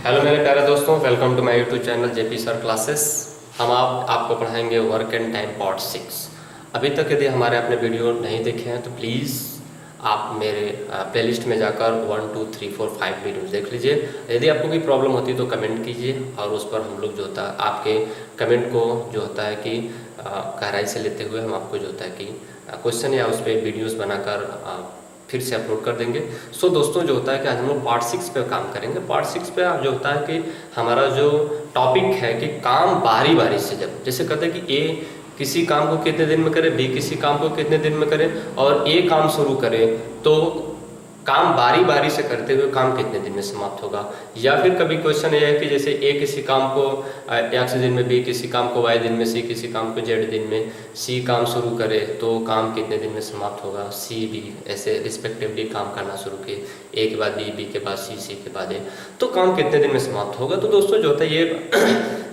Hello मेरे प्यारे दोस्तों, welcome to my YouTube channel JP sir classes. हम आपको पढ़ाएंगे वर्क एंड टाइम पार्ट 6। अभी तक यदि हमारे अपने वीडियो नहीं देखे हैं तो प्लीज़ आप मेरे प्लेलिस्ट में जाकर 1 2 3 4 5 वीडियोस देख लीजिए। यदि आपको कोई प्रॉब्लम होती है तो कमेंट कीजिए और उस पर हम लोग जो होता है आपके कमेंट को जो होता है कि गहराई से लेते हुए हम आपको जो होता है कि क्वेश्चन या उस पर वीडियोस बनाकर फिर से अपलोड कर देंगे। सो दोस्तों, जो होता है कि आज हम लोग पार्ट 6 पे काम करेंगे। पार्ट 6 पे जो होता है कि हमारा जो टॉपिक है कि काम बारी बारी से, जब जैसे कहते हैं कि ए किसी काम को कितने दिन में करे, बी किसी काम को कितने दिन में करे और ए काम शुरू करे तो काम बारी बारी से करते हुए काम कितने दिन में समाप्त होगा। या फिर कभी क्वेश्चन ये है कि जैसे ए किसी काम को एक्स दिन में, बी किसी काम को वाई दिन में, सी किसी काम को जेड दिन में, सी काम शुरू करे तो काम कितने दिन में समाप्त होगा। सी बी ऐसे रिस्पेक्टिवली काम करना शुरू किए, ए के बाद बी, बी के बाद सी, सी के बाद ए, तो काम कितने दिन में समाप्त होगा। तो दोस्तों जो होता है ये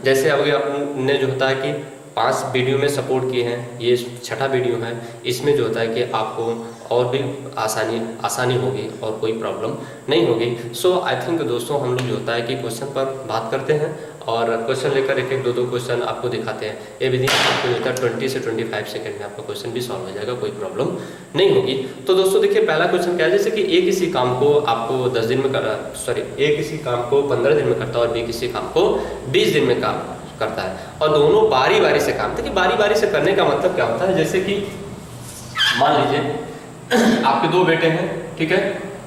जैसे अभी आपने जो होता है कि 5 वीडियो में सपोर्ट किए हैं, ये 6ठा वीडियो है। इसमें जो होता है कि आपको और भी आसानी होगी और कोई प्रॉब्लम नहीं होगी। सो आई थिंक दोस्तों हम लोग जो होता है कि क्वेश्चन पर बात करते हैं और क्वेश्चन लेकर एक एक दो क्वेश्चन आपको दिखाते हैं। ये विधि आपको जो होता है 20 से 25 सेकंड में आपका क्वेश्चन भी सॉल्व हो जाएगा, कोई प्रॉब्लम नहीं होगी। तो दोस्तों देखिए, पहला क्वेश्चन क्या है, जैसे कि ए किसी काम को आपको 10 दिन में ए किसी काम को 15 दिन में करता है और बी किसी काम को 20 दिन में काम करता है और दोनों बारी बारी से काम। देखिए बारी बारी से करने का मतलब क्या होता है, जैसे कि मान लीजिए आपके 2 बेटे हैं, ठीक है।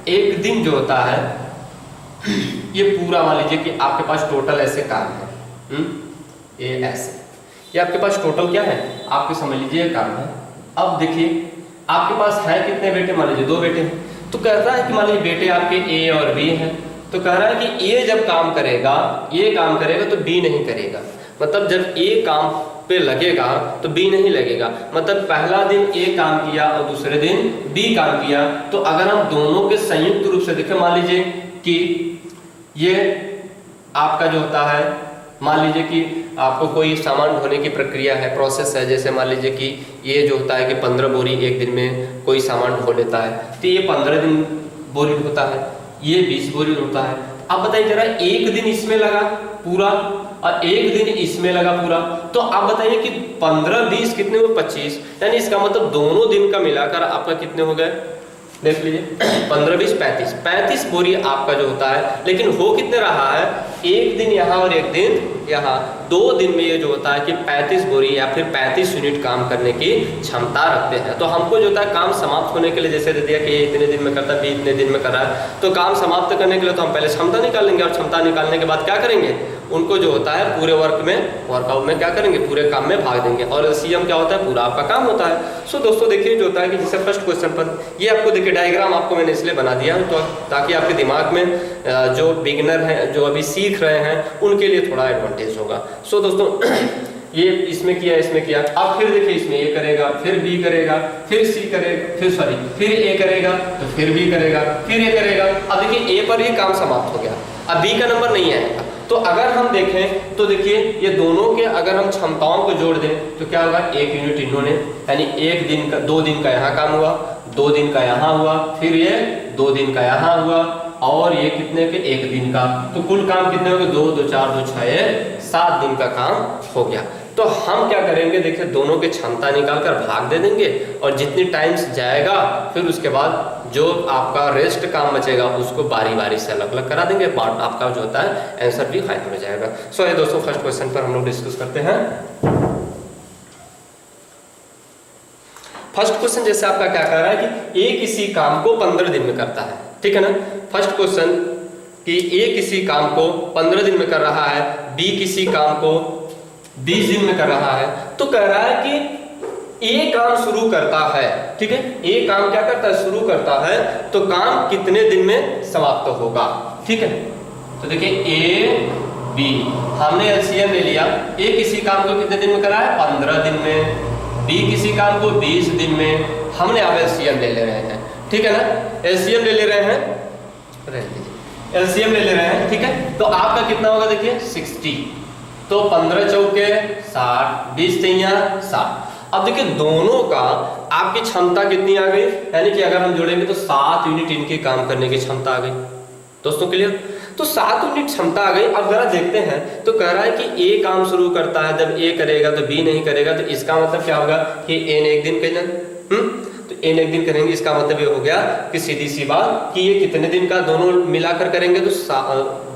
एक दिन जो होता है ये पूरा मान लीजिए कि आपके पास टोटल ऐसे काम है, ये ऐसे, ये आपके पास टोटल क्या है, आपके समझ लीजिए काम है। अब देखिए आपके पास है कितने बेटे, मान लीजिए 2 बेटे हैं। तो कह रहा है कि मान लीजिए बेटे आपके ए और बी हैं, तो कह रहा है कि ए जब काम करेगा, ये काम करेगा तो बी नहीं करेगा। मतलब जब ए काम पे लगेगा तो बी नहीं लगेगा। मतलब पहला दिन ए काम किया और दूसरे दिन बी काम किया। तो अगर हम दोनों के संयुक्त रूप से देखें, मान लीजिए कि ये आपका जो होता है, मान लीजिए कि आपको कोई सामान ढोने की प्रक्रिया है, प्रोसेस है। जैसे मान लीजिए कि ये जो होता है कि 15 बोरी एक दिन में कोई सामान ढो लेता है, तो ये 15 दिन बोरी होता है, ये 20 बोरी होता है। अब बताइए जरा, एक दिन इसमें लगा पूरा और एक दिन इसमें लगा पूरा, तो आप बताइए कि 15 20 कितने हुए, 25। यानी इसका मतलब दोनों दिन का मिलाकर आपका कितने हो गए, देख लीजिए 15 20 35 बोरी आपका जो होता है। लेकिन हो कितने रहा है, एक दिन यहाँ और एक दिन यहाँ, 2 दिन में ये जो होता है कि 35 बोरी या फिर 35 यूनिट काम करने की क्षमता रखते हैं। तो हमको जो होता है काम समाप्त होने के लिए, जैसे दे दिया कि ये इतने दिन में करता है, बी इतने दिन में कर रहा है, तो काम समाप्त करने के लिए तो हम पहले क्षमता निकाल लेंगे और क्षमता निकालने के बाद क्या करेंगे, उनको जो होता है पूरे वर्कआउट में क्या करेंगे, पूरे काम में भाग देंगे और एलसीएम क्या होता है, पूरा आपका काम होता है। सो दोस्तों देखिए जो होता है कि जैसे फर्स्ट क्वेश्चन पर ये आपको देखिए डायग्राम आपको मैंने इसलिए बना दिया तो ताकि आपके दिमाग में जो बिगिनर हैं, जो अभी सीख रहे हैं, उनके लिए थोड़ा एडवांटेज होगा। सो दोस्तों ये इसमें किया, इसमें किया। अब फिर देखिए इसमें ए करेगा, फिर बी करेगा, फिर सी करेगा, फिर ए करेगा, तो फिर बी करेगा, फिर ए करेगा। अब देखिए ए पर ही काम समाप्त हो गया, अब बी का नंबर नहीं आएगा। तो अगर हम देखें तो देखिए ये दोनों के अगर हम क्षमताओं को जोड़ दें तो क्या होगा, 1 यूनिट इन्होंने, यानी 1 दिन का 2 दिन का यहाँ काम हुआ, 2 दिन का यहाँ हुआ, फिर ये 2 दिन का यहाँ हुआ और ये कितने के, 1 दिन का। तो कुल काम कितने हो गए, 2 2 4 2 6 7 दिन का काम हो गया। तो हम क्या करेंगे, देखिए दोनों के क्षमता निकालकर भाग दे देंगे और जितनी टाइम्स जाएगा फिर उसके बाद जो आपका रेस्ट काम बचेगा उसको बारी बारी से अलग अलग करा देंगे, पार्ट आपका जो होता है आंसर भी फाइनल हो जाएगा। सो ये दोस्तों फर्स्ट क्वेश्चन पर हम लोग डिस्कस करते हैं। फर्स्ट क्वेश्चन जैसे आपका क्या कह रहा है कि ए किसी काम को 15 दिन में करता है, ठीक है ना। फर्स्ट क्वेश्चन कि ए किसी काम को 15 दिन में कर रहा है, बी किसी काम को 20 दिन में कर रहा है। तो कह रहा है कि ए काम शुरू करता है, ठीक है, ए काम क्या करता है, शुरू करता है, तो काम कितने दिन में समाप्त होगा, ठीक है। तो देखिए ए बी हमने एलसीएम ले लिया, ए किसी काम को कितने दिन में करा है, 15 दिन में, बी किसी काम को 20 दिन में। हमने अब एलसीएम ले रहे हैं, ठीक है ना, एलसीएम ले रहे हैं, एलसीएम ले रहे हैं, ठीक है। तो आपका कितना होगा, देखिए 60, तो 15 चौके 60, 20 तैया 60। अब देखिए दोनों का आपकी क्षमता कितनी आ गई, यानी कि अगर हम जोड़ेंगे तो 7 यूनिट इनके काम करने की क्षमता आ गई। दोस्तों क्लियर। तो 7 यूनिट क्षमता आ गई। अब जरा देखते हैं, तो कह रहा है कि ए काम शुरू करता है, जब ए करेगा तो बी नहीं करेगा, तो इसका मतलब क्या होगा कि ए ने एक दिन कैलन, तो ए ने एक दिन करेंगे, इसका मतलब ये हो गया कि सीधी सी बात कि ये कितने दिन का दोनों मिलाकर करेंगे, तो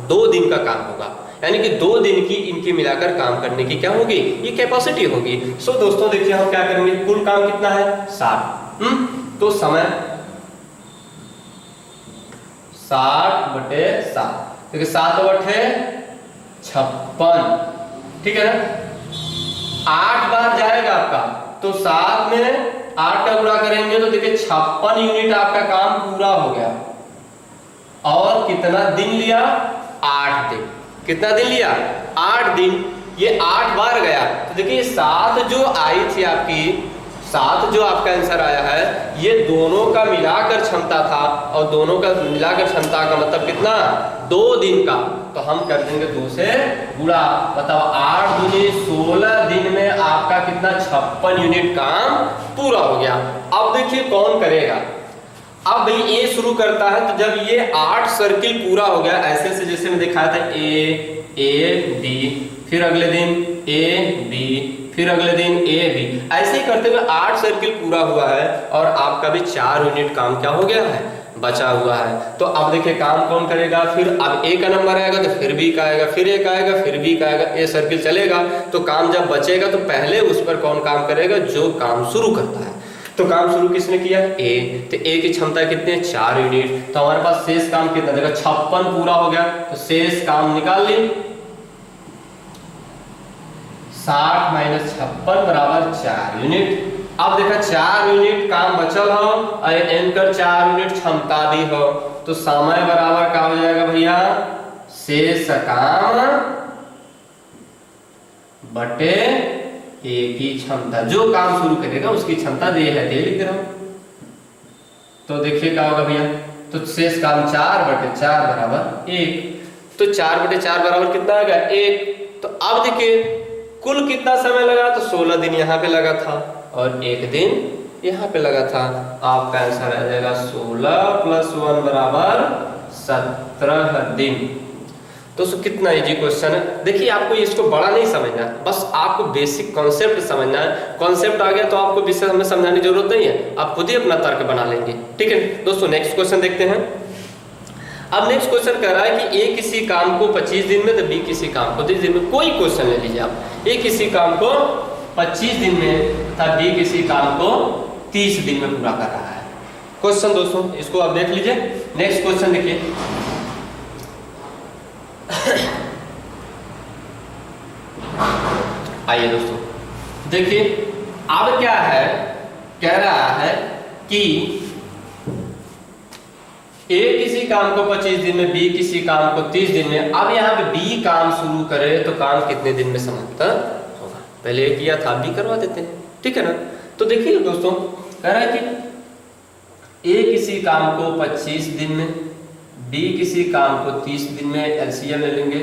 2 दिन का काम होगा, यानी कि 2 दिन की इनकी मिलाकर काम करने की क्या होगी, ये कैपेसिटी होगी। सो दोस्तों देखिए हम क्या करेंगे, कुल काम कितना है 60, तो समय 60/7, देखिए 7/56, ठीक है ना। 8 बार जाएगा आपका, तो 7 में 8 का गुणा करेंगे तो देखिए 56 यूनिट आपका काम पूरा हो गया। और कितना दिन लिया, 8 दिन। कितना दिन लिया, 8 दिन। ये 8 बार गया, तो देखिए 7 जो आई थी आपकी, 7 जो आपका आंसर आया है, ये दोनों का मिलाकर क्षमता था, और दोनों का मिलाकर क्षमता का मतलब कितना, 2 दिन का। तो हम कर देंगे 2 से गुणा, मतलब 8 दूनी 16 दिन में आपका कितना 56 यूनिट काम पूरा हो गया। अब देखिए कौन करेगा। अब भाई ए शुरू करता है, तो जब ये 8 सर्किल पूरा हो गया, ऐसे से जैसे मैं दिखाया था, ए बी, फिर अगले दिन ए बी, फिर अगले दिन ए बी, ऐसे ही करते हुए 8 सर्किल पूरा हुआ है, और आपका भी 4 यूनिट काम क्या हो गया है, बचा हुआ है। तो अब देखिए काम कौन करेगा, फिर अब ए का नंबर आएगा तो फिर बी का आएगा, फिर ए का आएगा, फिर बी का आएगा, ए सर्किल चलेगा। तो काम जब बचेगा तो पहले उस पर कौन काम करेगा, जो काम शुरू करता है। तो काम शुरू किसने किया, ए, तो ए की क्षमता कितनी है, 4 यूनिट। तो हमारे पास शेष काम कितना, देखो 56 पूरा हो गया, तो शेष काम निकाल ली, 60 - 56 बराबर 4 यूनिट। अब देखा 4 यूनिट काम बचल हो, और इनकर 4 यूनिट क्षमता भी हो, तो समय बराबर क्या हो जाएगा भैया, शेष काम बटे ए की क्षमता। जो काम शुरू करेगा उसकी क्षमता दे है, दे लिख रहा हूं। तो देखिए क्या होगा भैया, तो शेष काम 4/4 बराबर 1, तो 4/4 बराबर कितना आ गया, 1। तो अब देखिए कुल कितना समय लगा, तो 16 दिन यहाँ पे लगा था, और 1 दिन यहाँ पे लगा था। आपका आंसर आ जाएगा 16 + 1 बराबर 17 दिन। तो कितना इजी क्वेश्चन है। देखिए आपको इसको बड़ा नहीं समझना है, बस आपको बेसिक कॉन्सेप्ट समझना है। कॉन्सेप्ट आ गया तो आपको विषय हमें समझाने की जरूरत नहीं है, आप खुद ही अपना तर्क बना लेंगे, ठीक है दोस्तों। नेक्स्ट क्वेश्चन देखते हैं। अब नेक्स्ट क्वेश्चन कह रहा है कि ए किसी काम को 25 दिन में, तो बी किसी काम को 30 दिन में। कोई क्वेश्चन ले लीजिए आप, ए किसी काम को 25 दिन में तथा बी किसी काम को 30 दिन में पूरा कर रहा है। क्वेश्चन दोस्तों इसको आप देख लीजिए। नेक्स्ट क्वेश्चन देखिए, आइए दोस्तों देखिए, अब क्या है, कह रहा है कि ए किसी काम को 25 दिन में, बी किसी काम को 30 दिन में। अब यहाँ पे बी काम शुरू करे तो काम कितने दिन में समाप्त होगा, पहले ए किया था, बी करवा देते हैं, ठीक है ना। तो देखिए दोस्तों कह रहा है कि ए किसी काम को 25 दिन में, बी किसी काम को 30 दिन में, एलसीएम ले लेंगे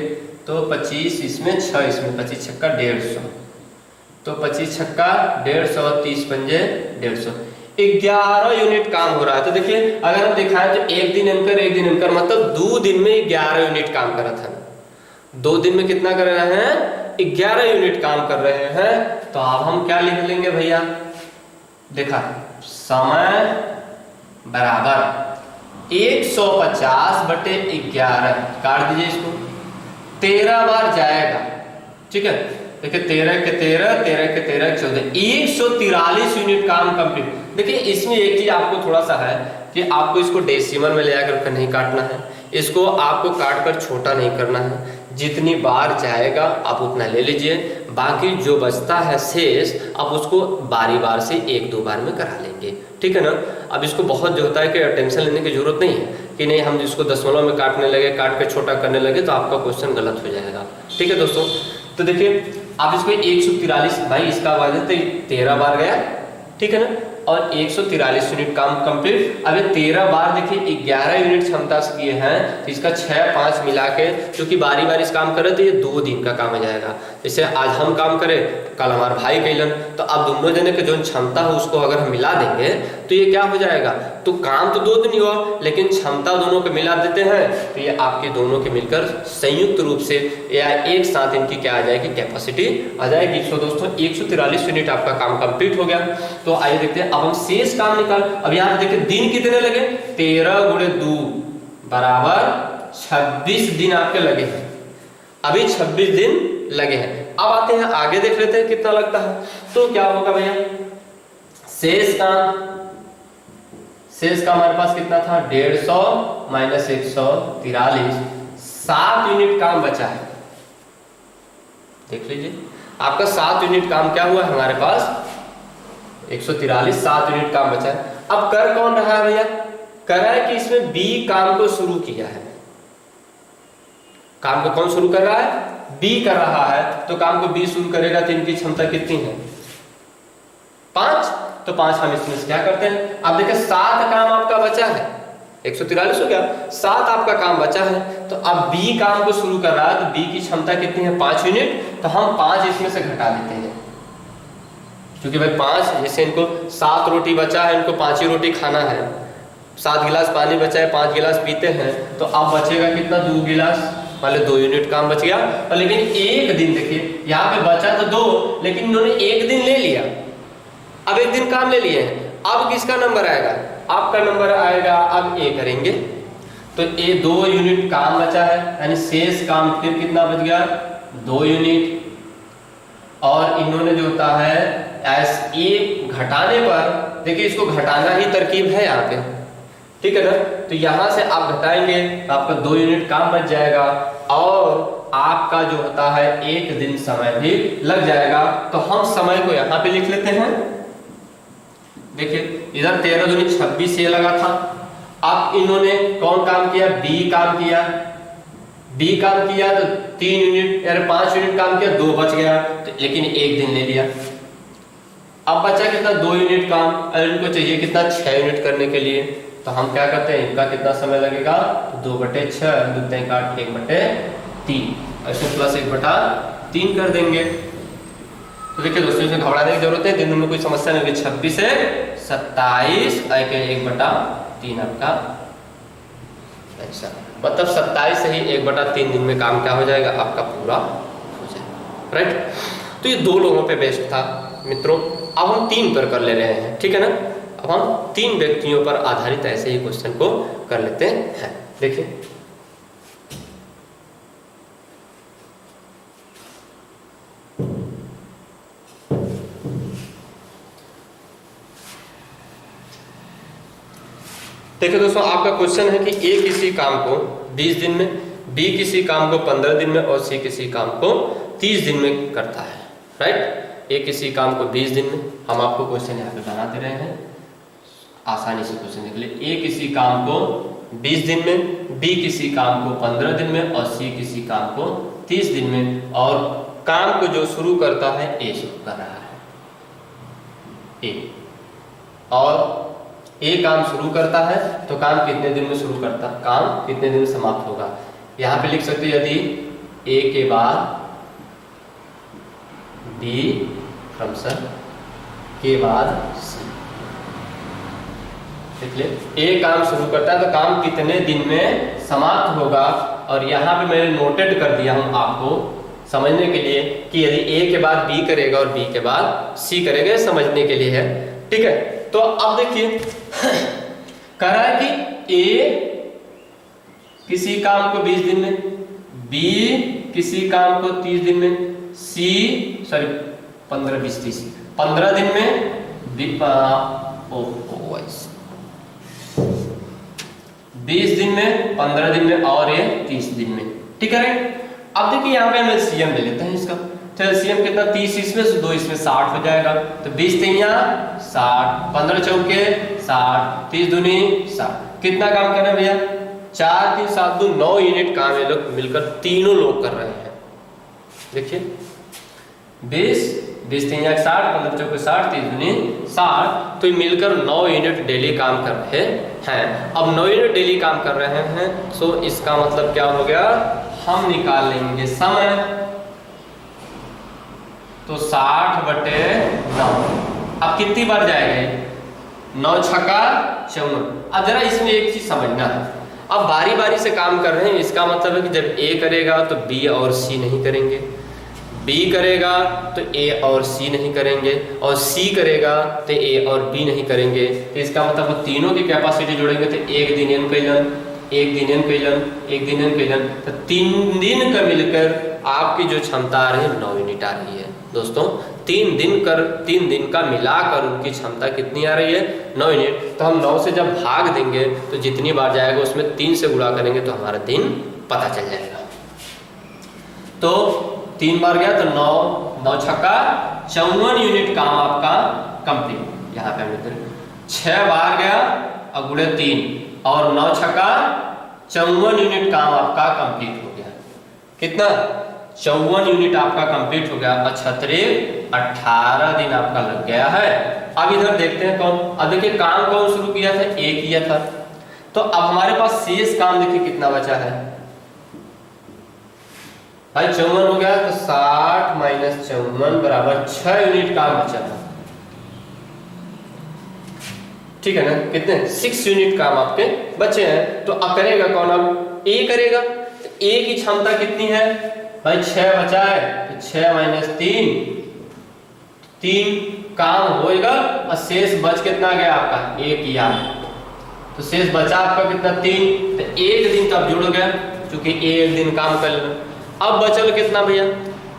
तो 25 इसमें 6 इसमें, 25 छक्का 150, तो 25 छक्का 150, 30 पंजे 150, 11 यूनिट काम हो रहा है। तो देखिए अगर हम दिखाएं तो एक दिन इनकर मतलब 2 दिन में 11 यूनिट काम कर रहा था। 2 दिन में कितना कर रहे हैं, 11 यूनिट काम कर रहे हैं। तो अब हम क्या लिख लेंगे भैया, देखा समय बराबर 150/11, काट दीजिए इसको, 13 बार जाएगा, ठीक है। देखिए 13 के 13, 13 के 13, 14, 143 यूनिट काम कंप्लीट। देखिए इसमें एक चीज आपको थोड़ा सा है कि आपको इसको डेसिमल में ले जाकर नहीं काटना है, इसको आपको काट कर छोटा नहीं करना है। जितनी बार जाएगा आप उतना ले लीजिए, बाकी जो बचता है शेष आप उसको बारी बार से 1-2 बार में करा लेंगे, ठीक है ना। अब इसको बहुत जो होता है कि टेंशन लेने की जरूरत नहीं है कि नहीं हम इसको दशमलव में काटने लगे, काट के छोटा करने लगे तो आपका क्वेश्चन गलत हो जाएगा, ठीक है दोस्तों। तो देखिए आप इसको 143, भाई इसका आवाज है तो 13 बार गया, ठीक है ना, और 143 यूनिट काम कंप्लीट। अब ये 13 बार देखिए 11 यूनिट क्षमता से किए हैं, तो इसका 6-5 मिला के क्योंकि बारी बारी इस काम करे तो ये 2 दिन का काम हो जाएगा। जैसे आज हम काम करें, कल हमारे भाई कैलन, तो अब दोनों जने के जो क्षमता है उसको अगर हम मिला देंगे तो ये क्या हो जाएगा, तो काम तो 2 दिन ही हुआ लेकिन क्षमता दोनों को मिला देते हैं तो ये आपके दोनों के मिलकर संयुक्त रूप से या एक साथ इनकी क्या आ जाएगी, कैपेसिटी आ जाएगी। तो दोस्तों 143 यूनिट आपका काम कंप्लीट हो गया। तो आइए देखते हैं अब हम शेष काम निकाल। अब यहाँ पे देखिए दिन कितने लगे, 13 गुणे 2 बराबर 26 दिन आपके लगे हैं। अभी 26 दिन लगे हैं। अब आते हैं आगे देख लेते हैं कितना लगता है। तो क्या होगा भैया, शेष का हमारे पास कितना था, 150 माइनस 143, 7 यूनिट काम बचा है। देख लीजिए आपका 7 यूनिट काम क्या हुआ हमारे पास, 143, 7 यूनिट काम बचा है। अब कर कौन रहा है भैया, कर रहा है कि इसमें बी काम को शुरू किया है। काम को कौन शुरू कर रहा है, बी कर रहा है। तो काम को बी शुरू करेगा तो इनकी क्षमता कितनी है, 5। तो 5 हम इसमें से क्या करते हैं, अब देखिए 7 काम आपका बचा है, 143 हो गया, 7 आपका काम बचा है। तो अब बी काम को शुरू कर रहा है तो बी की क्षमता कितनी है, 5 यूनिट। तो हम 5 इसमें से घटा देते हैं क्योंकि भाई 5, जैसे इनको 7 रोटी बचा है, इनको 5 ही रोटी खाना है, 7 गिलास पानी बचा है, 5 गिलास पीते हैं, तो अब बचेगा कितना, 2 गिलास, वाले 2 यूनिट काम बच गया। और लेकिन एक दिन देखिए यहाँ पे बचा तो 2, लेकिन इन्होंने एक दिन ले लिया, अब एक दिन काम ले लिए हैं। अब किसका नंबर आएगा, आपका नंबर आएगा। अब ए करेंगे तो ए 2 यूनिट काम बचा है, यानी शेष काम फिर कितना बच गया, 2 यूनिट। और इन्होंने जो होता है एस ए घटाने पर, देखिए इसको घटाना ही तरकीब है यहाँ पे, ठीक है ना। तो यहां से आप घटाएंगे तो आपका 2 यूनिट काम बच जाएगा और आपका जो होता है 1 दिन समय भी लग जाएगा। तो हम समय को यहाँ पे लिख लेते हैं। देखिए इधर 13 दूनी 26 ये लगा था। अब इन्होंने कौन काम किया, बी काम किया। बी काम किया तो 3 यूनिट यानी 5 यूनिट काम किया, 2 बच गया तो, लेकिन 1 दिन ले लिया। अब बचा कितना, 2 यूनिट काम। अगर इनको चाहिए कितना, 6 यूनिट करने के लिए, तो हम क्या करते हैं, इनका कितना समय लगेगा, 2/6, 2 × 8, 1/3, ऐसे प्लस 1/3 कर देंगे। तो देखिए दोस्तों इसमें घबराने की जरूरत है, दिन में कोई समस्या नहीं होगी। 26 से 27 1/3 आपका ऐसा, मतलब 27 से ही 1/3 दिन में काम क्या हो जाएगा, आपका पूरा हो जाएगा, राइट। तो ये 2 लोगों पे बेस्ड था मित्रों। अब हम 3 पर कर ले रहे हैं, ठीक है ना। अब हम 3 व्यक्तियों पर आधारित ऐसे ही क्वेश्चन को कर लेते हैं। देखिए देखिए दोस्तों आपका क्वेश्चन है कि ए किसी काम को 20 दिन में, बी किसी काम को 15 दिन में और सी किसी काम को 30 दिन में करता है, राइट। ए किसी काम को 20 दिन में, हम आपको क्वेश्चन यहाँ पे बनाते रहे हैं आसानी से क्वेश्चन निकले। ए किसी काम को 20 दिन में, बी किसी काम को 15 दिन में और सी किसी काम को 30 दिन में। और काम को जो शुरू करता है ए शुरू कर रहा है, ए, और ए काम शुरू करता है तो काम कितने दिन में शुरू करता है, काम कितने दिन में समाप्त होगा। यहाँ पे लिख सकते हैं यदि ए के बाद बी क्रमशः के बाद सी, देख ले ए काम शुरू करता है तो काम कितने दिन में समाप्त होगा। और यहाँ पे मैंने नोटेड कर दिया हूँ आपको समझने के लिए कि यदि ए के बाद बी करेगा और बी के बाद सी करेगा, समझने के लिए है, ठीक है। तो अब देखिए कह रहा है कि ए किसी काम को 20 दिन में, बी किसी काम को 30 दिन में, सी 15 20 30 15 दिन में, 20 दिन में, 15 दिन में और ये 30 दिन में, ठीक है। अब देखिए यहाँ पे हम एलसीएम ले लेते हैं इसका। तो एलसीएम कितना, 30 इसमें से 2 इसमें 60 हो जाएगा। तो 20 3 60, 15 चौके 60, 30 दूनी 60। कितना काम करना है भैया, 4 3 7 2 9 यूनिट काम ये लोग मिलकर तीनों लोग कर रहे हैं। देखिए 20 3 60, 15 चौके 60, 30 दूनी 60, तो ये मिलकर 9 यूनिट डेली काम कर रहे हैं। अब 9 यूनिट डेली काम कर रहे हैं, सो इसका मतलब क्या हो गया, हम निकाल लेंगे समय। तो 60/9, अब कितनी बार जाएगा, 9 छक्का 54। अब जरा इसमें एक चीज समझना है, अब बारी बारी से काम कर रहे हैं, इसका मतलब है कि जब ए करेगा तो बी और सी नहीं करेंगे, बी करेगा तो ए और सी नहीं करेंगे, और सी करेगा तो ए और बी नहीं करेंगे। तो इसका मतलब वो तीनों की कैपेसिटी जोड़ेंगे तो एक दिन एन कैलन, एक दिन एन कैलन, एक दिन एन कैलन, तो 3 दिन का मिलकर आपकी जो क्षमता आ रही है 9 यूनिट आ रही है दोस्तों। 3 दिन का मिलाकर उनकी क्षमता कितनी आ रही है? 9 यूनिट। तो हम 9 से जब भाग देंगे तो जितनी बार जाएगा उसमें 3 से गुणा करेंगे तो हमारा दिन पता चल जाएगा। तो 3 बार गया तो 9 छक्का 54 यूनिट काम आपका कंप्लीट। यहाँ पे हम लिखते हैं 6 बार गया और गुणे 3 और 9 छक्का 54 यूनिट काम आपका कंप्लीट हो गया। कितना? 54 यूनिट आपका कंप्लीट हो गया। अच्छा 18 दिन आपका लग गया है। अब इधर देखते हैं कौन, अब देखिए काम कौन शुरू किया था? ए किया था। तो अब हमारे पास शेष काम देखिए कितना बचा है भाई, 54 हो गया तो 60 माइनस 54 बराबर 6 यूनिट काम बचा था। ठीक है ना? कितने? 6 यूनिट काम आपके बचे हैं। तो अब करेगा कौन? अब ए करेगा। तो ए की क्षमता कितनी है भाई? 6 बचा है तो 6 माइनस 3 काम होएगा और शेष बच कितना गया आपका? 1 किया तो शेष बचा आपका कितना? 3। तो 1 दिन तब जुड़ गया क्योंकि 1 दिन काम कर लेना। अब बचल कितना भैया?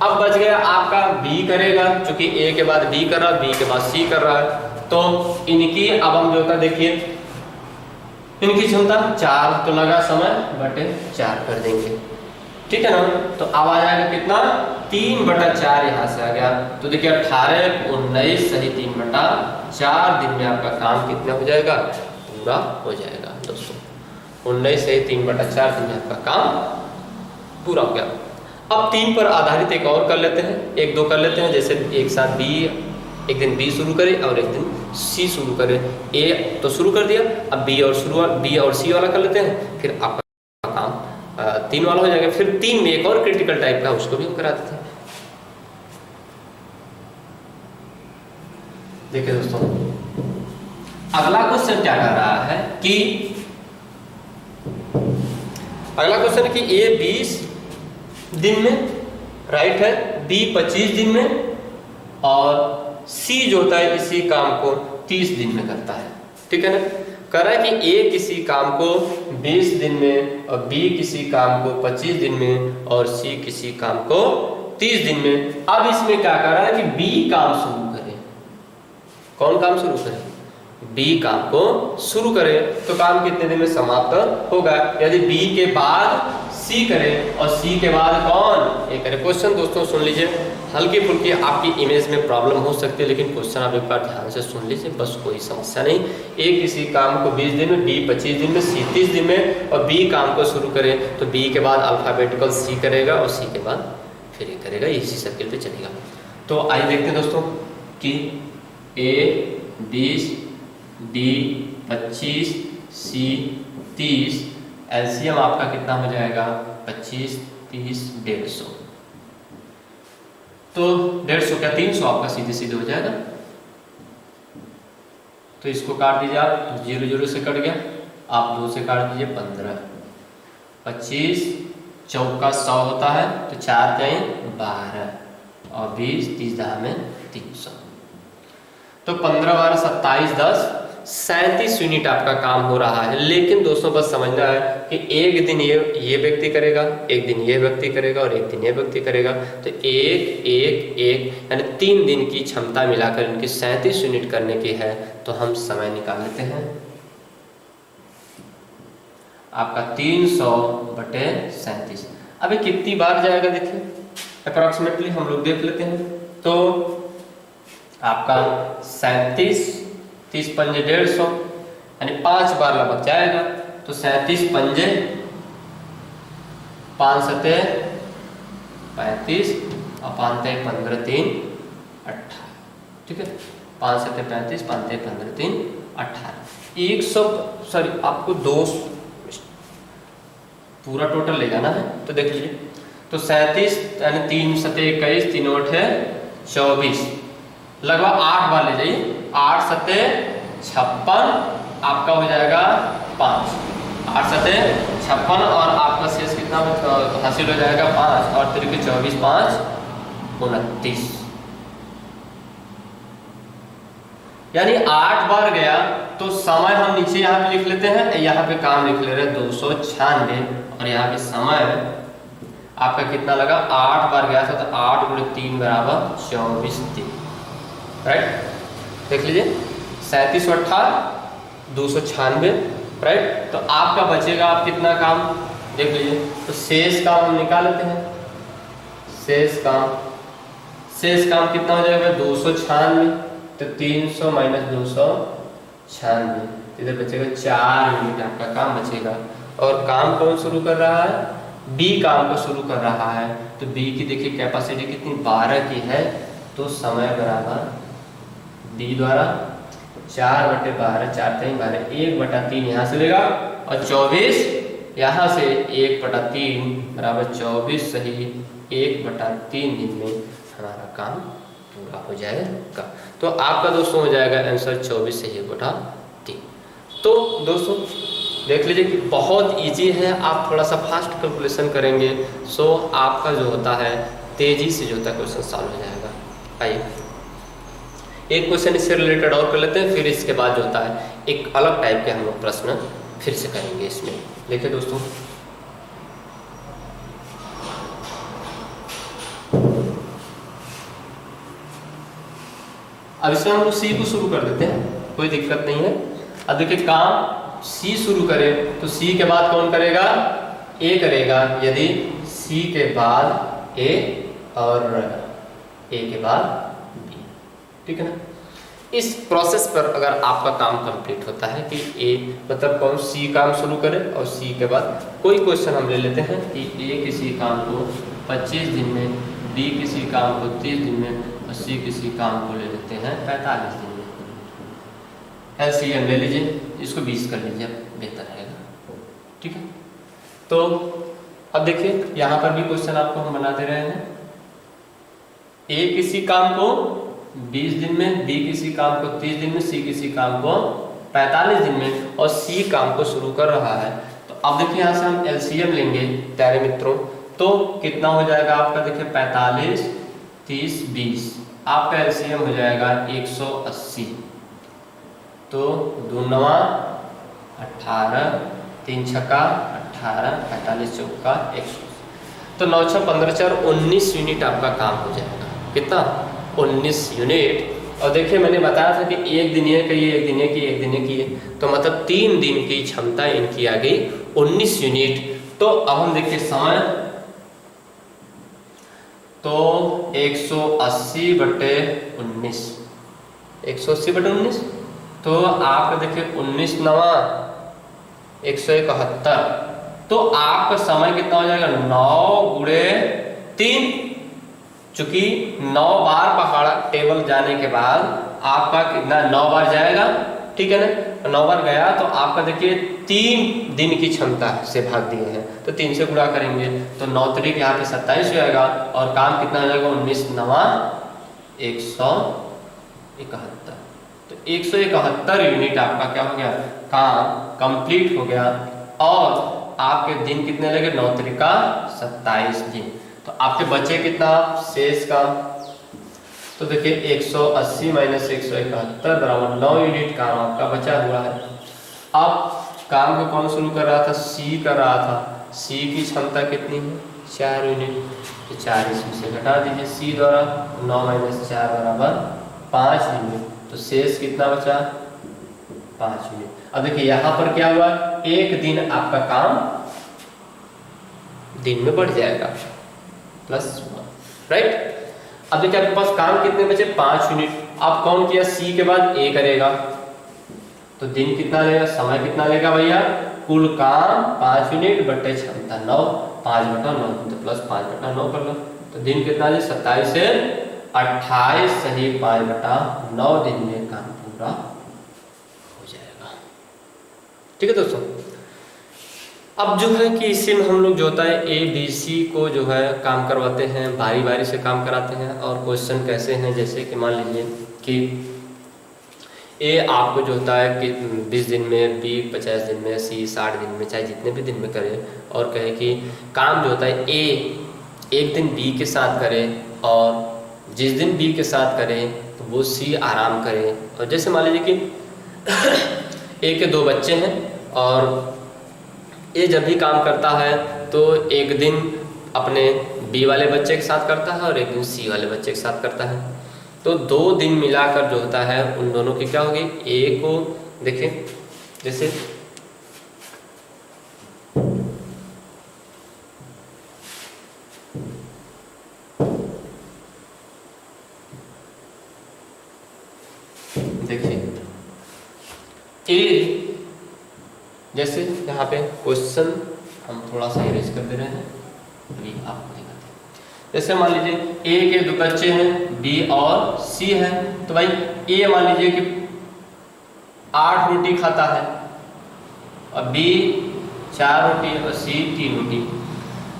अब बच गया आपका बी करेगा, क्योंकि ए के बाद बी कर रहा है, बी के बाद सी कर रहा है। तो इनकी अब हम जो होता देखिए इनकी क्षमता 4, तो लगा समय बटे 4 कर देंगे। ठीक है ना? तो अब आ जाएगा कितना? 3/4 यहाँ से आ गया। तो देखिए 18, 19 सही 3/4 दिन में आपका काम कितना हो जाएगा? पूरा हो जाएगा दोस्तों। 19 सही 3/4 दिन में आपका काम पूरा हो गया। अब 3 पर आधारित एक और कर लेते हैं, 1-2 कर लेते हैं। जैसे एक साथ बी, एक दिन बी शुरू करे और एक दिन सी शुरू करे। ए तो शुरू कर दिया, अब बी और सी वाला कर लेते हैं, फिर आपका काम 3 वाला हो जाएगा। फिर 3 में एक और क्रिटिकल टाइप का, उसको भी हम करा देते हैं। देखिए दोस्तों अगला क्वेश्चन क्या कर रहा है कि अगला क्वेश्चन कि ए 20 दिन में राइट है, बी 25 दिन में और सी जो होता है इसी काम को 30 दिन में करता है। ठीक है ना? कह रहा है कि ए किसी काम को 20 दिन में और बी किसी काम को 25 दिन में और सी किसी काम को 30 दिन में। अब इसमें क्या कर रहा है कि बी काम शुरू करे। कौन काम शुरू करे? बी काम को शुरू करे। तो काम कितने दिन में समाप्त होगा? यदि बी के बाद सी करे और सी के बाद कौन? ए करे। क्वेश्चन दोस्तों सुन लीजिए, हल्की फुल्की आपकी इमेज में प्रॉब्लम हो सकती है, लेकिन क्वेश्चन आप एक बार ध्यान से सुन लीजिए, बस कोई समस्या नहीं। ए किसी काम को 20 दिन में, बी 25 दिन में, सी 30 दिन में और बी काम को शुरू करे तो बी के बाद अल्फाबेटिकल सी करेगा और सी के बाद फिर ए करेगा, इसी सर्किल पे चलेगा। तो आइए देखते हैं दोस्तों कि ए 20, डी 25, सी 30, एलसीएम आपका कितना हो जाएगा? 25, 30, 150। तो 150 क्या 300 आपका सीधे सीधे हो जाएगा। तो इसको काट दीजिए आप, तो 0 0 से कट गया। आप 2 से काट दीजिए 15, 25 चौका 100 होता है तो 4 जाए 12 और 20, 30 10 में 300। तो 15 12 27 10 37 यूनिट आपका काम हो रहा है। लेकिन दोस्तों बस समझना है कि एक दिन ये व्यक्ति करेगा, एक दिन ये व्यक्ति करेगा और एक दिन ये व्यक्ति करेगा। तो एक यानी 3 दिन की क्षमता मिलाकर इनकी 37 यूनिट करने की है। तो हम समय निकाल लेते हैं। आपका 300/37। अभी कितनी बार जाएगा देखिए, अप्रोक्सीमेटली हम लोग देख लेते हैं। तो आपका 37, 30 पंजे 150 यानी 5 बार लगभग जाएगा। तो 37 पंजे 5 सते 35 और 5 ते 15 3 18। ठीक है, 5 सते 35, 5 ते 15 3 18। 100 सॉरी आपको 2 पूरा टोटल ले जाना है। तो देख लीजिए, तो 37 यानी 3 सते 21, 3 8 है 24, लगभग 8 बार ले जाइए। 8 सते 56 आपका हो जाएगा 5, 8 7 56 और आपका शेष कितना हासिल हो जाएगा 5 और 3 के 24 5 29, यानी 8 बार गया। तो समय हम नीचे यहाँ पे लिख लेते हैं, यहाँ पे काम लिख ले रहे हैं 296 और यहाँ पे समय आपका कितना लगा, 8 बार गया था तो 8 × 3 बराबर 24 दिन, राइट। देख लीजिए 37 8 296, राइट। तो आपका बचेगा आप कितना काम, देख लीजिए। तो शेष काम हम निकाल लेते हैं, शेष काम कितना हो जाएगा 296, तो 300 - 296, इधर बचेगा 4 यूनिट आपका काम बचेगा। और काम कौन शुरू कर रहा है, बी काम को शुरू कर रहा है। तो बी की देखिए कैपेसिटी कितनी 12 की है, तो समय बराबर बी द्वारा 4/12, 4 3 12, 1/3 यहाँ से लेगा और 24 यहाँ से 1/3 बराबर 24 सही 1/3 दिन में हमारा काम पूरा हो जाएगा। तो आपका दोस्तों हो जाएगा आंसर 24 सही 1/3। तो दोस्तों देख लीजिए कि बहुत इजी है, आप थोड़ा सा फास्ट कैलकुलेशन करेंगे सो आपका जो होता है तेजी से जो होता है क्वेश्चन सॉल्व हो जाएगा। आइए एक क्वेश्चन इससे रिलेटेड और कर लेते हैं, फिर इसके बाद जो होता है एक अलग टाइप के हम लोग प्रश्न फिर से करेंगे इसमें। देखिए दोस्तों अब इसमें हम लोग सी को शुरू कर देते हैं, कोई दिक्कत नहीं है। अब देखिए काम सी शुरू करें तो सी के बाद कौन करेगा, ए करेगा, यदि सी के बाद ए और ए के बाद बी, ठीक है ना। इस प्रोसेस पर अगर आपका काम कंप्लीट होता है कि ए मतलब कौन सी काम शुरू करे और सी के बाद कोई क्वेश्चन हम ले लेते हैं कि ए किसी काम को 25 दिन में, बी किसी काम को 30 दिन में और सी किसी काम को ले लेते हैं 45 दिन में। एलसीएम ले लीजिए, इसको 20 कर लीजिए, बेहतर रहेगा, ठीक है। तो अब देखिए यहाँ पर भी क्वेश्चन आपको हम बना दे रहे हैं, ए किसी काम को 20 दिन में, बी किसी काम को 30 दिन में, सी किसी काम को 45 दिन में और सी काम को शुरू कर रहा है। तो अब देखिए यहाँ से हम एलसीएम लेंगे प्यारे मित्रों, तो कितना हो जाएगा आपका, देखिए 45 30 20, आपका एलसीएम हो जाएगा 180। तो 2 9 18, 3 6 18, 45 चौका 100, तो 9 6 15 4 19 यूनिट आपका काम हो जाएगा। कितना, 19 यूनिट। और देखिए मैंने बताया था कि एक दिन ये किए, एक दिन ये किए, एक दिन ये किए, तो मतलब 3 दिन की क्षमता इनकी आ गई 19 यूनिट। तो अब हम देखिए समय, तो 180/19, 180/19, तो आपका देखिए 19 9 171, तो आपका समय कितना हो जाएगा 9 × 3, चूंकि 9 बार पहाड़ा टेबल जाने के बाद आपका कितना 9 बार जाएगा, ठीक है ना। 9 बार गया तो आपका देखिए 3 दिन की क्षमता से भाग दिए हैं, तो 3 से गुणा करेंगे तो 9 3 यहाँ पे 27 हो जाएगा और काम कितना हो जाएगा 19 9 171, तो 171 यूनिट आपका क्या हो गया, काम कंप्लीट हो गया। और आपके दिन कितने लगे, 9 3 27 दिन। तो आपके बचे कितना शेष काम, तो देखिए 180 - 171 बराबर 9 यूनिट काम आपका बचा हुआ है। अब काम को कौन शुरू कर रहा था, सी कर रहा था, सी की क्षमता कितनी है 4 यूनिट, तो 4 इसमें से घटा दीजिए सी द्वारा, 9 - 4 बराबर 5 यूनिट, तो शेष कितना बचा 5 यूनिट। अब देखिए यहाँ पर क्या हुआ, एक दिन आपका काम दिन में बढ़ जाएगा +1, राइट। अब देखिए आपके पास काम कितने बचे 5 यूनिट। अब कौन किया, सी के बाद ए करेगा, तो दिन कितना लेगा, समय कितना लेगा भैया, कुल काम 5 यूनिट बटे क्षमता 9, 5/9, तो +5/9 कर लो, तो दिन कितना ले 27 से 28 सही 5/9 दिन में काम पूरा हो जाएगा, ठीक है दोस्तों। अब जो है कि इसी में हम लोग जो होता है ए बी सी को जो है काम करवाते हैं, बारी बारी से काम कराते हैं। और क्वेश्चन कैसे हैं, जैसे कि मान लीजिए कि ए आपको जो होता है कि 20 दिन में, बी 50 दिन में, सी 60 दिन में, चाहे जितने भी दिन में करे, और कहे कि काम जो होता है ए एक दिन बी के साथ करे और जिस दिन बी के साथ करे तो वो सी आराम करे। और जैसे मान लीजिए कि ए के 2 बच्चे हैं और ए जब भी काम करता है तो एक दिन अपने बी वाले बच्चे के साथ करता है और एक दिन सी वाले बच्चे के साथ करता है। तो 2 दिन मिलाकर जो होता है उन दोनों की क्या होगी, ए को देखिए जैसे देखिए ए, जैसे यहाँ पे क्वेश्चन हम थोड़ा सा इरेज कर दे रहे हैं, अभी आपको दिखाते हैं। जैसे मान लीजिए ए के 2 बच्चे हैं, बी और सी है, तो भाई ए मान लीजिए कि 8 रोटी खाता है और बी 4 रोटी और सी 3 रोटी।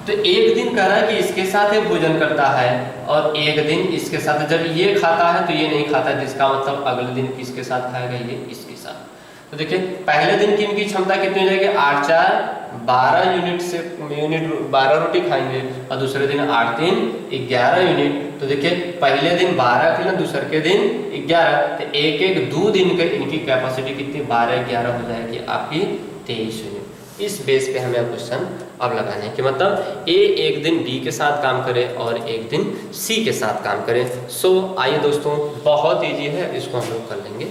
तो एक दिन कह रहा है कि इसके साथ ये भोजन करता है और एक दिन इसके साथ, जब ये खाता है तो ये नहीं खाता है, जिसका मतलब अगले दिन किसके साथ खाएगा, ये इसके साथ। तो देखिए पहले दिन की इनकी क्षमता कितनी हो जाएगी, 8 4 12 यूनिट 12 रोटी खाएंगे और दूसरे दिन 8 3 11 यूनिट। तो देखिए पहले दिन 12 खेलना, दूसरे के दिन 11, तो एक 2 दिन के इनकी कैपेसिटी कितनी 12 11 हो जाएगी आपकी 23 यूनिट। इस बेस पे हमें क्वेश्चन अब लगाना है कि मतलब ए एक दिन बी के साथ काम करे और एक दिन सी के साथ काम करे। सो आइए दोस्तों, बहुत इजी है, इसको हम लोग कर लेंगे।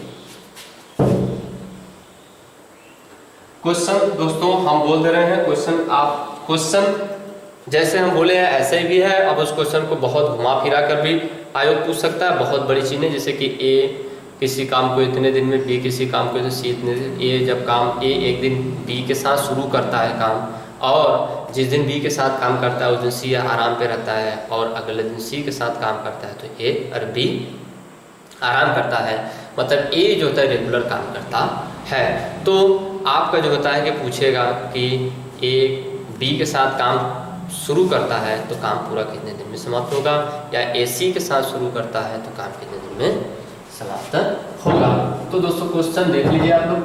क्वेश्चन दोस्तों हम बोल दे रहे हैं, क्वेश्चन जैसे हम बोले हैं ऐसे ही भी है। अब उस क्वेश्चन को बहुत घुमा फिरा कर भी आयोग पूछ सकता है, बहुत बड़ी चीजें, जैसे कि ए किसी काम को इतने दिन में, बी किसी काम को सी इतने दिन। ए जब काम ए एक दिन बी के साथ शुरू करता है काम और जिस दिन बी के साथ काम करता है उस दिन सी आराम पे रहता है और अगले दिन सी के साथ काम करता है तो ए और बी आराम करता है, मतलब ए जो होता है रेगुलर काम करता है। तो आपका जो होता है कि पूछेगा कि ए बी के साथ काम शुरू करता है तो काम पूरा कितने दिन में समाप्त होगा, या ए सी के साथ शुरू करता है तो काम कितने दिन में समाप्त होगा। तो दोस्तों क्वेश्चन देख लीजिए आप लोग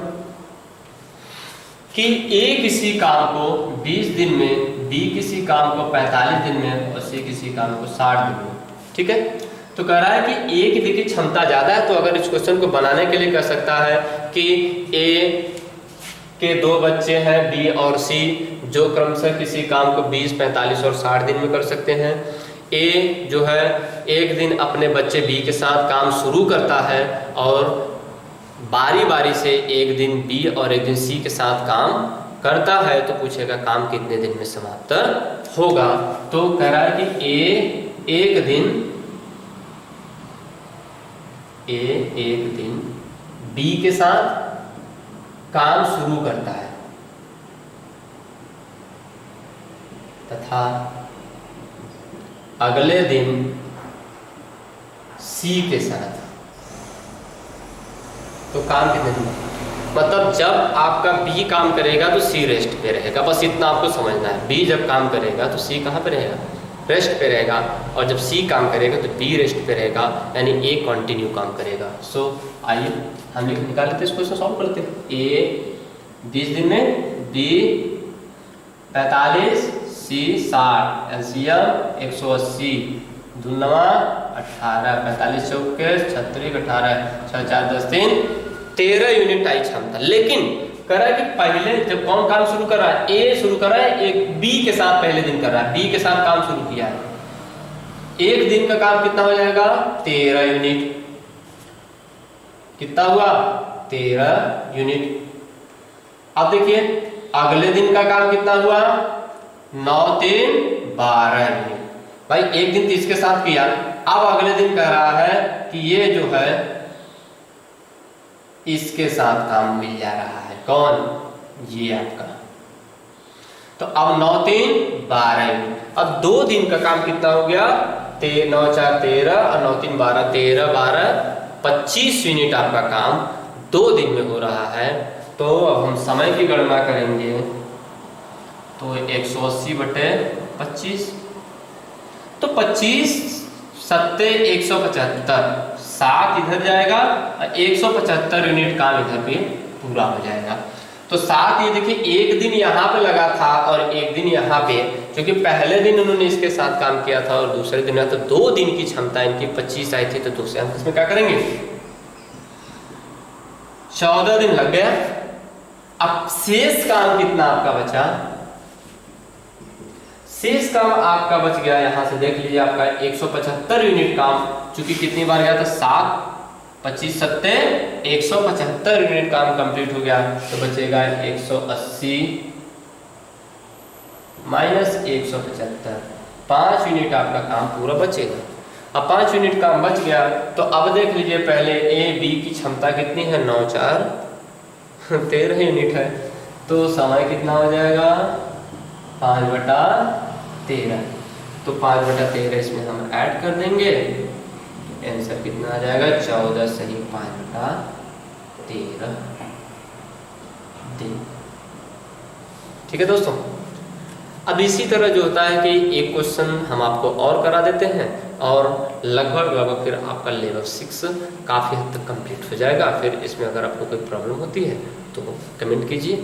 कि ए किसी काम को 20 दिन में, बी किसी काम को 45 दिन में और सी किसी काम को 60 दिन में, ठीक है। तो कह रहा है कि ए की देखिए क्षमता ज्यादा है, तो अगर इस क्वेश्चन को बनाने के लिए कह सकता है कि ए के 2 बच्चे हैं बी और सी, जो क्रमशः किसी काम को 20 45 और 60 दिन में कर सकते हैं। ए जो है एक दिन अपने बच्चे बी के साथ काम शुरू करता है और बारी बारी से एक दिन बी और एक दिन सी के साथ काम करता है, तो पूछेगा काम कितने दिन में समाप्त होगा। तो कह रहा है कि ए एक दिन बी के साथ काम शुरू करता है तथा अगले दिन सी के साथ, तो काम कितने दिन, मतलब जब आपका बी काम करेगा तो सी रेस्ट पे रहेगा, बस इतना आपको समझना है। बी जब काम करेगा तो सी कहाँ पे रहेगा, रेस्ट पे रहेगा, और जब सी काम करेगा तो बी रेस्ट पे रहेगा, यानी ए कंटिन्यू काम करेगा। सो आइए हम निकाल लेते हैं, इस क्वेश्चन सॉल्व करते हैं। ए 20 दिन में, बी 45, सी 60, एलसीएम 180, दूनवा 18, 45 चौके 36 18, 6 4 10 3 13 यूनिट आई क्षमता। लेकिन कह रहा है कि पहले जब कौन काम शुरू कर रहा है, ए शुरू कर रहा है, एक बी के साथ पहले दिन कर रहा है, बी के साथ काम शुरू किया है। एक दिन का काम कितना हो जाएगा, 13 यूनिट। कितना हुआ, 13 यूनिट। अब देखिए अगले दिन का काम कितना हुआ, 9 3 12 यूनिट। भाई एक दिन तो इसके साथ किया, अब अगले दिन कह रहा है कि ये जो है इसके साथ काम मिल जा रहा है, कौन, ये आपका। तो अब 9 3 12 यूनिट। अब 2 दिन का काम कितना हो गया, 9 4 13 और 9 3 12, 13 12 25 यूनिट आपका काम 2 दिन में हो रहा है। तो अब हम समय की गणना करेंगे, तो 180 बटे 25, तो 25 7 175, 7 इधर जाएगा और 175 यूनिट काम इधर पे पूरा हो जाएगा। तो 7 ये देखिए एक दिन यहाँ पे लगा था और एक दिन यहाँ पे, क्योंकि पहले दिन उन्होंने इसके साथ काम किया था और दूसरे दिन तो 2 दिन की क्षमता इनकी 25 आई थी, तो दूसरे हम इसमें क्या करेंगे 14 दिन लग गया। अब शेष काम कितना आपका बचा, शेष काम आपका बच गया यहाँ से देख लीजिए आपका 175 यूनिट काम, चूंकि कितनी बार गया था 7 25 7 175 यूनिट काम कंप्लीट हो गया, तो बचेगा 180 माइनस 175, 5 यूनिट आपका काम पूरा बचेगा। अब 5 यूनिट काम बच गया, तो अब देख लीजिए पहले ए बी की क्षमता कितनी है 9 4 13 यूनिट है, तो समय कितना हो जाएगा 5/13, तो 5/13 इसमें हम ऐड कर देंगे, आंसर कितना आ जाएगा 14 सही 5/13 दिन। ठीक है दोस्तों, अब इसी तरह जो होता है कि एक क्वेश्चन हम आपको और करा देते हैं और लगभग फिर आपका लेवल 6 काफ़ी हद तक कंप्लीट हो जाएगा। फिर इसमें अगर आपको कोई प्रॉब्लम होती है तो कमेंट कीजिए।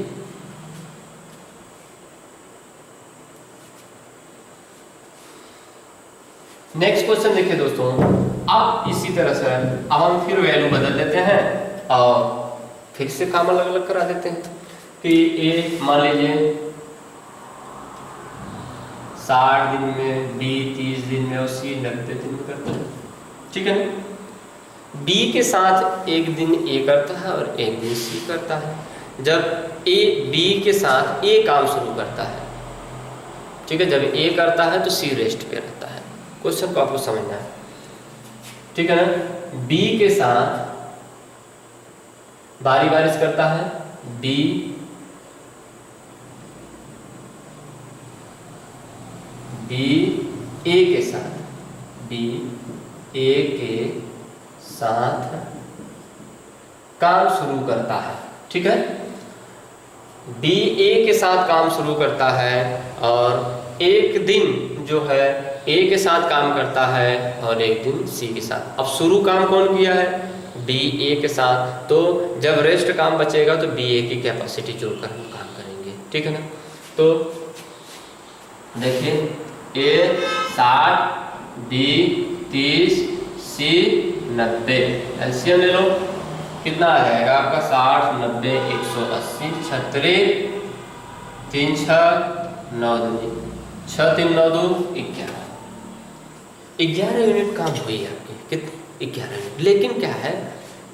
नेक्स्ट क्वेश्चन देखिए दोस्तों, अब इसी तरह से अब हम फिर वैल्यू बदल देते हैं और फिर से काम अलग अलग करा देते हैं कि ए मान लीजिए 60 दिन में, बी 30 दिन में और सी 90 दिन में करता है। ठीक है ना, बी के साथ एक दिन ए करता है और एक दिन सी करता है। जब ए बी के साथ ए काम शुरू करता है, ठीक है, जब ए करता है तो सी रेस्ट पे रहता है। क्वेश्चन को आपको समझना है, ठीक है ना। बी के साथ बारी बारी से करता है, बी ए के साथ, बी ए के साथ काम शुरू करता है। ठीक है, बी ए के साथ काम शुरू करता है और एक दिन जो है ए के साथ काम करता है और एक दिन सी के साथ। अब शुरू काम कौन किया है, बी ए के साथ, तो जब रेस्ट काम बचेगा तो बी ए की कैपेसिटी जोड़कर हम काम करेंगे। ठीक है ना, तो देखिए ए 60, बी 30, सी 90, एलसीएम ले लो, कितना आ जाएगा आपका 60 90 180, 36 3 6 9 2 6 3 9 2 11 यूनिट काम हुई है आपकी, कितनी 11 यूनिट। लेकिन क्या है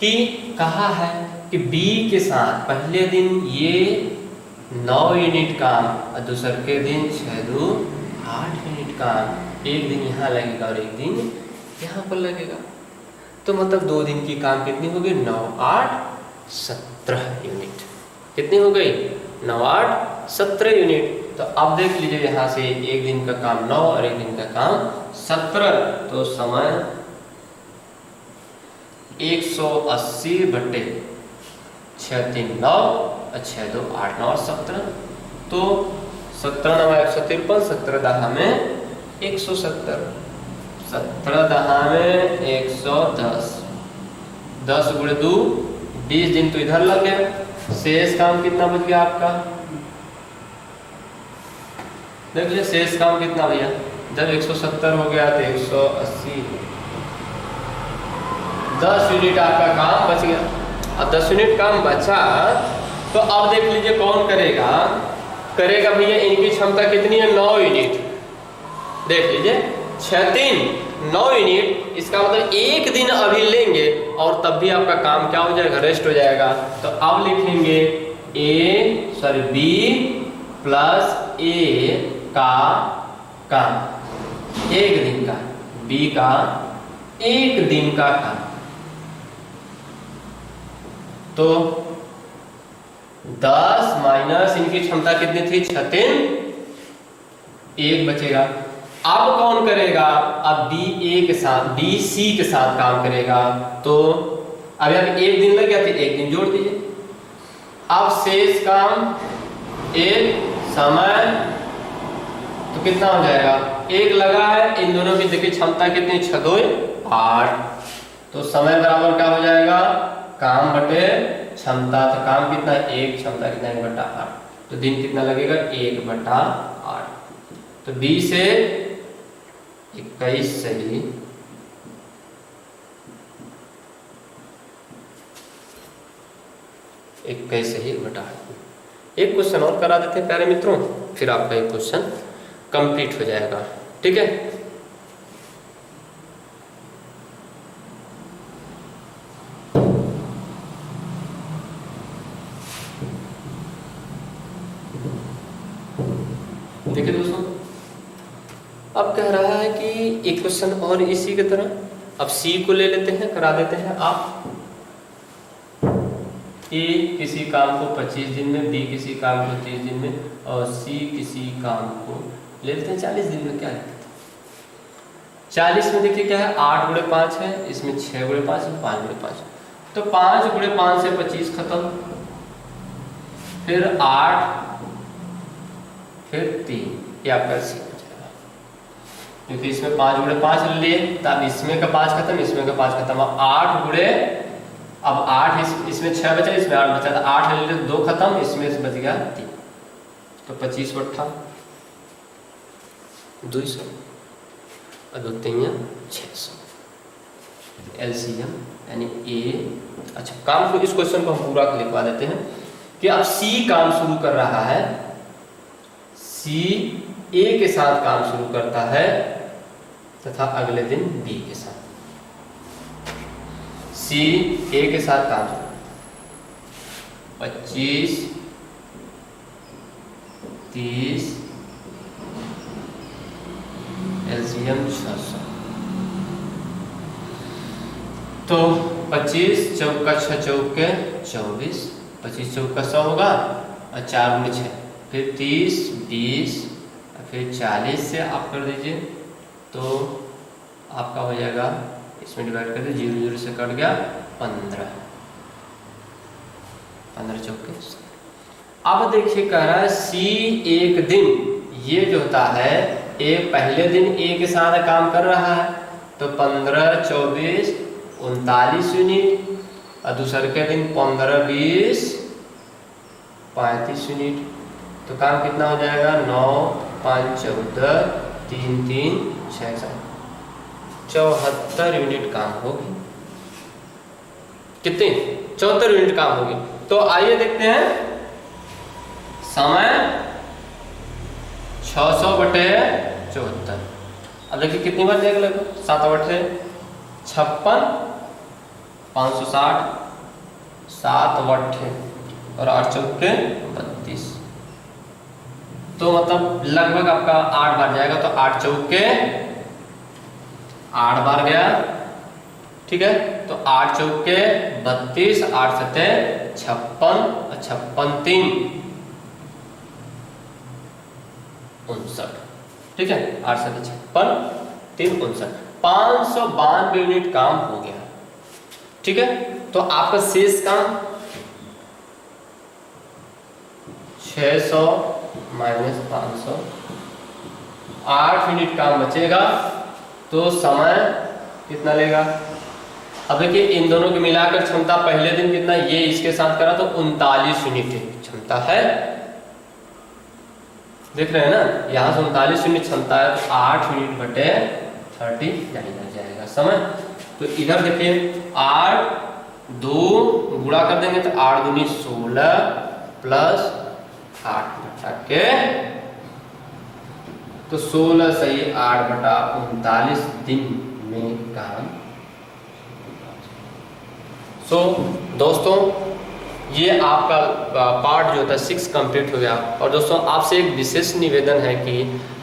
कि कहा है कि बी के साथ पहले दिन ये 9 यूनिट काम और दूसरे के दिन 6 2 8 यूनिट काम, एक दिन यहाँ लगेगा और एक दिन यहाँ पर लगेगा, तो मतलब 2 दिन की काम कितनी हो गई 9 8 17 यूनिट। कितनी हो गई 9 8 17 यूनिट। तो अब देख लीजिए यहाँ से एक दिन का काम 9 और एक दिन का काम 17, तो समय 180/6 3 9 और 6 2 8 9 और 17, तो 17 9 153, 17 दहा में 170, 17 दहा में 110, 10 गुणे 2 20 दिन तो इधर लग गया। शेष काम कितना बच गया आपका, देख लीजिए शेष काम कितना भैया, जब 170 हो गया तो 180, 10 यूनिट आपका काम बच गया। अब 10 यूनिट काम बचा, तो अब देख लीजिए कौन करेगा भैया, इनकी क्षमता कितनी है 9 यूनिट। देख लीजिए 6 3 9 यूनिट, इसका मतलब एक दिन अभी लेंगे और तब भी आपका काम क्या हो जाएगा, रेस्ट हो जाएगा। तो अब लिखेंगे बी प्लस ए का काम एक दिन का, बी का एक दिन का काम, तो 10 माइनस इनकी क्षमता कितनी थी 6 3 1 बचेगा। अब कौन करेगा, अब बी ए के साथ, बी सी के साथ काम करेगा, तो अब यहाँ एक दिन लग गया तो एक दिन जोड़ दीजिए। अब शेष काम एक समय, तो कितना हो जाएगा, एक लगा है, इन दोनों की देखिए क्षमता कितनी 6 2 8, तो समय बराबर क्या हो जाएगा, काम बटे क्षमता। तो काम कितना, 1, क्षमता कितना 1/8। तो दिन कितना लगेगा, 1/8। तो 20 से 21 सही 21 सही 1/8। एक क्वेश्चन और करा देते हैं प्यारे मित्रों, फिर आपका एक क्वेश्चन कंप्लीट हो जाएगा। ठीक है, देखिए दोस्तों, अब कह रहा है कि एक क्वेश्चन और इसी की तरह। अब सी को ले लेते हैं, करा देते हैं आप। ए किसी काम को 25 दिन में, बी किसी काम को 30 दिन में, और सी किसी काम को ले लेते हैं 40 दिन में। क्या है 40 में, देखिए क्या है, 8 × 5 है, इसमें 6 × 5 है, 5 × 5। तो 5 × 5 से 25 खत्म, फिर 8, फिर 3, ये आपका सी हो जाएगा। क्योंकि इसमें 5 × 5 लिए, तब इसमें का 5 खत्म, इसमें का 5 खत्म। अब 8 × अब 8 इसमें 6 बचा, इसमें 8 बचा, तो 8 ले 2 खत्म, इसमें से बच गया 3। तो 25 बट्ठा 200 और 2 3 600। एलसीएम यानी ए। अच्छा, काम को, इस क्वेश्चन को हम पूरा लिखवा देते हैं कि अब सी काम शुरू कर रहा है, सी ए के साथ काम शुरू करता है तथा अगले दिन बी के साथ। सी ए के साथ काम 25, 30, एलसीएम 600। तो 25 चौका 6 चौके 24, 25 चौका 100 होगा, और 4 × 6, फिर 30, 20, फिर 40 से आप कर दीजिए, तो आपका हो जाएगा, इसमें डिवाइड कर दीजिए, 0 0 से कट गया 15, 15 चौके। अब देखिए कह रहा है सी एक दिन, ये जो होता है ए पहले दिन ए के साथ काम कर रहा है, तो 15, 24, 39 यूनिट, और दूसरे के दिन 15, 20, 35 यूनिट। तो काम कितना हो जाएगा, 9, 5, 14, 3, 3, 6, 7, 74 यूनिट काम होगी। कितनी, 74 यूनिट काम होगी। तो आइए देखते हैं, समय 600/74। अब देखिए कितनी बार देख लो, 7 बटे 56, 560, 7 बटे और 8 चौके 32। तो मतलब लगभग आपका 8 बार जाएगा, तो 8 चौके 8 बार गया। ठीक है, तो 8 चौके 32, 8 सते 56, 56 3 59। ठीक है, 8 सते 56 3 59, 592 यूनिट काम हो गया। ठीक है, तो आपका शेष काम 600 - 500, 8 यूनिट काम बचेगा। तो समय कितना लेगा, अब देखिए इन दोनों के मिलाकर क्षमता पहले दिन कितना, ये इसके साथ करा तो 39 यूनिट क्षमता है। देख रहे हैं ना, यहाँ से 39 यूनिट क्षमता है, तो 8 यूनिट बटे 39 हो जाएगा समय। तो इधर देखिए 8 2 गुणा कर देंगे तो 8 दूनी 16 प्लस 8 बटा के, तो 16 सही 8 बटा 39 दिन में काम। सो दोस्तों, ये आपका पार्ट जो होता है 6 कंप्लीट हो गया। और दोस्तों आपसे एक विशेष निवेदन है कि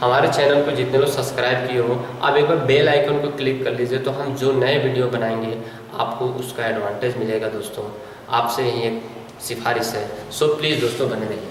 हमारे चैनल को जितने लोग सब्सक्राइब किए हो, आप एक बार बेल आइकन को क्लिक कर लीजिए, तो हम जो नए वीडियो बनाएंगे आपको उसका एडवांटेज मिलेगा। दोस्तों आपसे ही एक सिफारिश है, सो प्लीज़ दोस्तों बने रहिए।